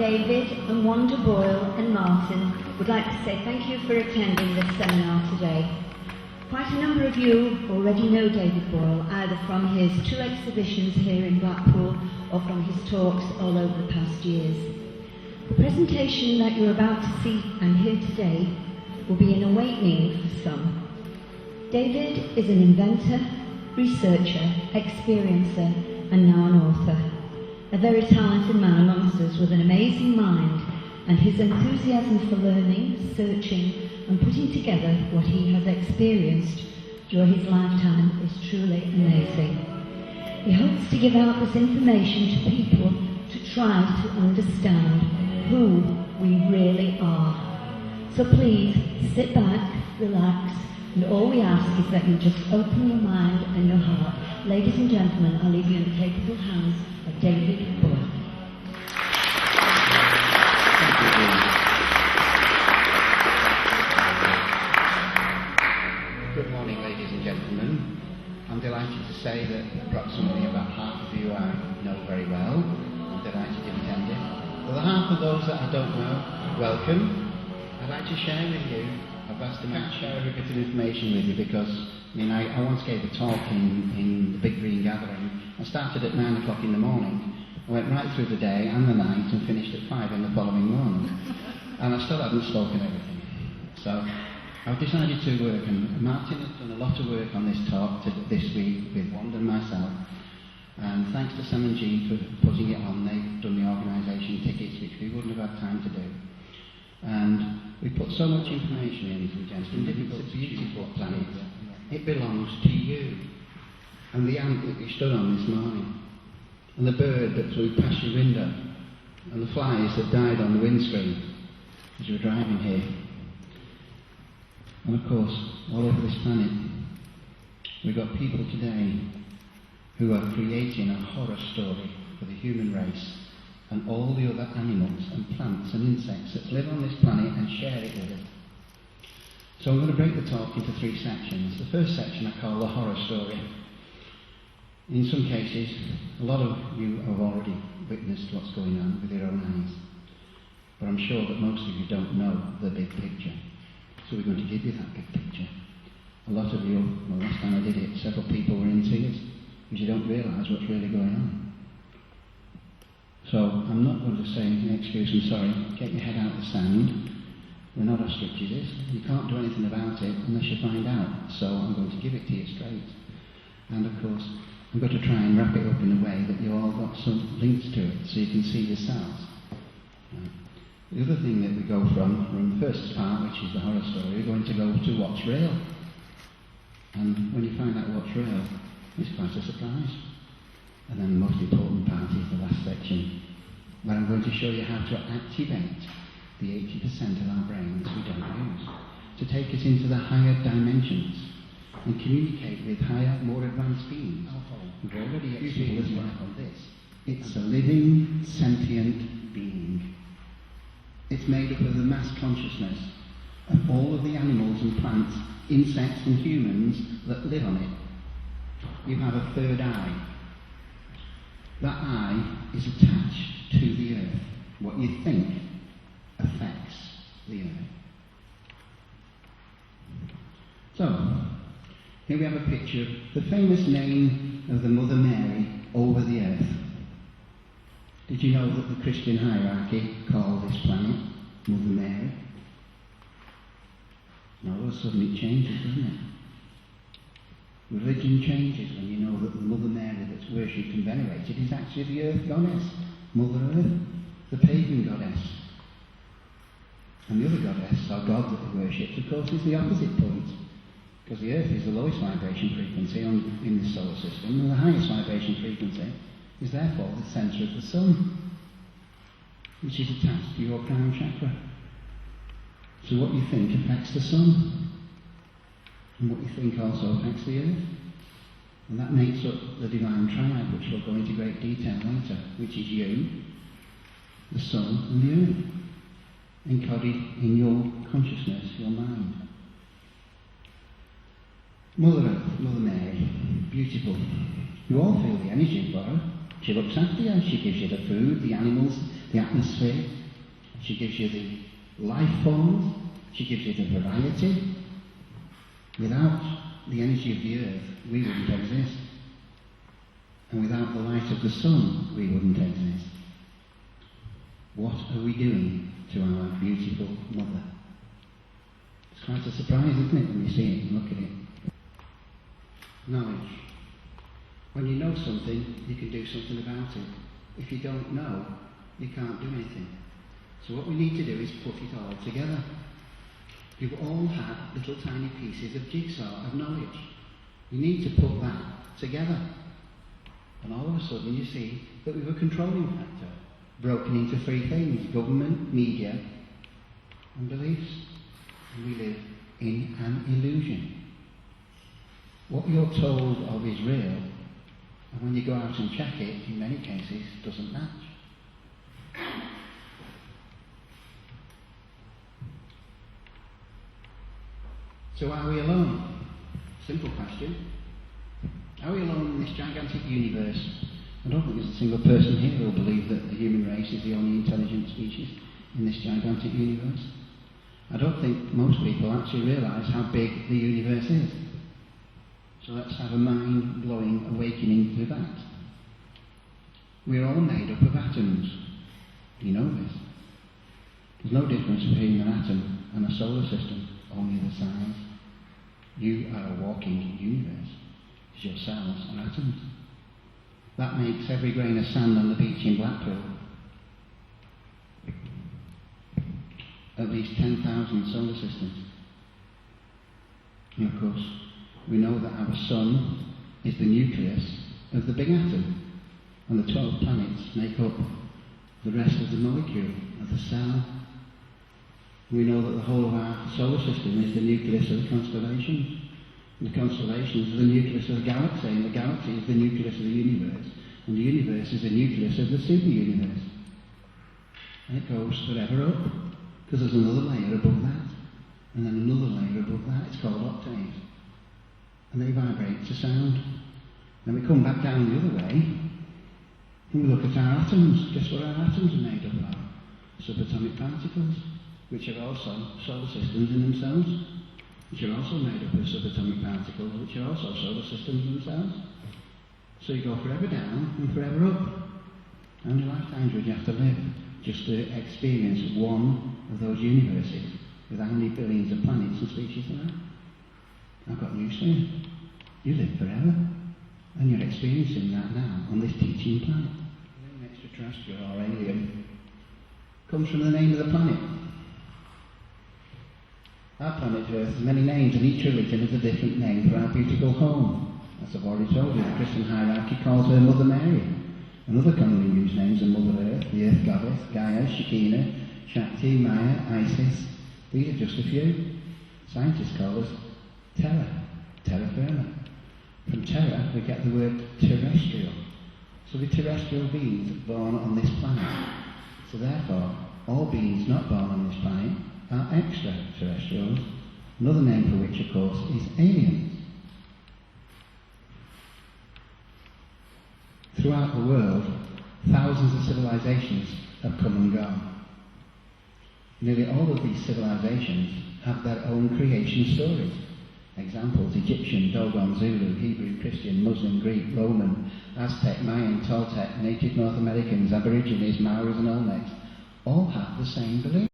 David and Wanda Boyle and Martin would like to say thank you for attending this seminar today. Quite a number of you already know David Boyle, either from his 2 exhibitions here in Blackpool or from his talks all over the past years. The presentation that you're about to see and hear today will be an awakening for some. David is an inventor, researcher, experiencer, and now an author. A very talented man amongst us with an amazing mind, and his enthusiasm for learning, searching, and putting together what he has experienced during his lifetime is truly amazing. He hopes to give out this information to people to try to understand who we really are. So please, sit back, relax, and all we ask is that you just open your mind and your heart. Ladies and gentlemen, I leave you in the capable hands of David Boyle. Good morning, ladies and gentlemen. I'm delighted to say that approximately about half of you I know very well. I'm delighted you've attended. For the half of those that I don't know, welcome. I'd like to share with you, I've asked them to share a bit of information with you because I once gave a talk in the Big Green Gathering. I started at 9 o'clock in the morning. I went right through the day and the night and finished at 5 in the following morning. And I still haven't spoken everything. So I've decided to work, and Martin has done a lot of work on this talk this week with Wanda and myself. And thanks to Sam and Jean for putting it on. They've done the organisation tickets, which we wouldn't have had time to do. And we put so much information in, ladies and gentlemen. It's a beautiful planet. It belongs to you. And the ant that you stood on this morning, and the bird that flew past your window, and the flies that died on the windscreen as you were driving here. And of course, all over this planet, we've got people today who are creating a horror story for the human race and all the other animals and plants and insects that live on this planet and share it with it. So I'm going to break the talk into 3 sections. The first section I call the horror story. In some cases, a lot of you have already witnessed what's going on with your own eyes. But I'm sure that most of you don't know the big picture. So we're going to give you that big picture. A lot of you, well, last time I did it, several people were in tears because you don't realise what's really going on. So I'm not going to say, excuse me, sorry, get your head out of the sand. We're not ostriches. You can't do anything about it unless you find out. So I'm going to give it to you straight. And of course, I'm going to try and wrap it up in a way that you all got some links to it so you can see yourselves. The other thing that we go from the first part, which is the horror story, we're going to go to what's real. And when you find out what's real, it's quite a surprise. And then the most important part is the last section, where I'm going to show you how to activate the 80% of our brains we don't use, to take us into the higher dimensions and communicate with higher, more advanced beings. We've already experienced life on this. It's a living, sentient being. It's made up of the mass consciousness of all of the animals and plants, insects and humans that live on it. You have a third eye. That eye is attached to the earth. What you think affects the earth. So, here we have a picture of the famous name of the Mother Mary over the earth. Did you know that the Christian hierarchy call this planet Mother Mary? No, all of a sudden it changes, doesn't it? Religion changes when you know that the Mother Mary that's worshipped and venerated is actually the Earth Goddess, Mother Earth, the pagan goddess. And the other goddess, or god that they worship, of course, is the opposite point. Because the Earth is the lowest vibration frequency in the solar system, and the highest vibration frequency is therefore the centre of the sun, which is attached to your crown chakra. So what you think affects the sun, and what you think also affects the earth. And that makes up the divine triad, which we'll go into great detail later, which is you, the sun, and the earth, encoded in your consciousness, your mind. Mother Earth, Mother Mary, beautiful. You all feel the energy for her. She looks after you, she gives you the food, the animals, the atmosphere, she gives you the life forms, she gives you the variety. Without the energy of the earth, we wouldn't exist. And without the light of the sun, we wouldn't exist. What are we doing to our beautiful mother? It's quite a surprise, isn't it, when you see it and look at it? Knowledge. When you know something, you can do something about it. If you don't know, you can't do anything. So what we need to do is put it all together. You've all had little tiny pieces of jigsaw of knowledge. You need to put that together. And all of a sudden you see that we have a controlling factor, broken into three things: government, media, and beliefs. And we live in an illusion. What you're told of is real, and when you go out and check it, in many cases, doesn't match. So are we alone? Simple question. Are we alone in this gigantic universe? I don't think there's a single person here who will believe that the human race is the only intelligent species in this gigantic universe. I don't think most people actually realise how big the universe is. So let's have a mind-blowing awakening to that. We're all made up of atoms. You know this. There's no difference between an atom and a solar system, only the size. You are a walking universe. It's your cells and atoms. That makes every grain of sand on the beach in Blackpool at least 10,000 solar systems. And of course, we know that our sun is the nucleus of the big atom, and the 12 planets make up the rest of the molecule of the cell. We know that the whole of our solar system is the nucleus of the constellations. And the constellations are the nucleus of the galaxy, and the galaxy is the nucleus of the universe, and the universe is the nucleus of the super-universe. And it goes forever up, because there's another layer above that, and then another layer above that. It's called octaves. And they vibrate to sound. Then we come back down the other way, and we look at our atoms. Guess what our atoms are made up of? Subatomic particles, which are also solar systems in themselves, which are also made up of subatomic particles, which are also solar systems themselves. So you go forever down and forever up. How many lifetimes would you have to live just to experience one of those universes with how many billions of planets and species there are? I've got news for you. You live forever, and you're experiencing that now on this teaching planet. The name extraterrestrial or alien comes from the name of the planet. Our planet Earth has many names, and each religion has a different name for our beautiful home. As I've already told you, the Christian hierarchy calls her Mother Mary. Another commonly used names are Mother Earth, the Earth Goddess, Gaia, Shekinah, Shakti, Maya, Isis. These are just a few. Scientists call us terra firma. From terra we get the word terrestrial. So the terrestrial beings born on this planet. So therefore, all beings not born on this planet are extraterrestrials, another name for which, of course, is aliens. Throughout the world, thousands of civilizations have come and gone. Nearly all of these civilizations have their own creation stories. Examples: Egyptian, Dogon, Zulu, Hebrew, Christian, Muslim, Greek, Roman, Aztec, Mayan, Toltec, Native North Americans, Aborigines, Maoris and Olmecs all have the same belief.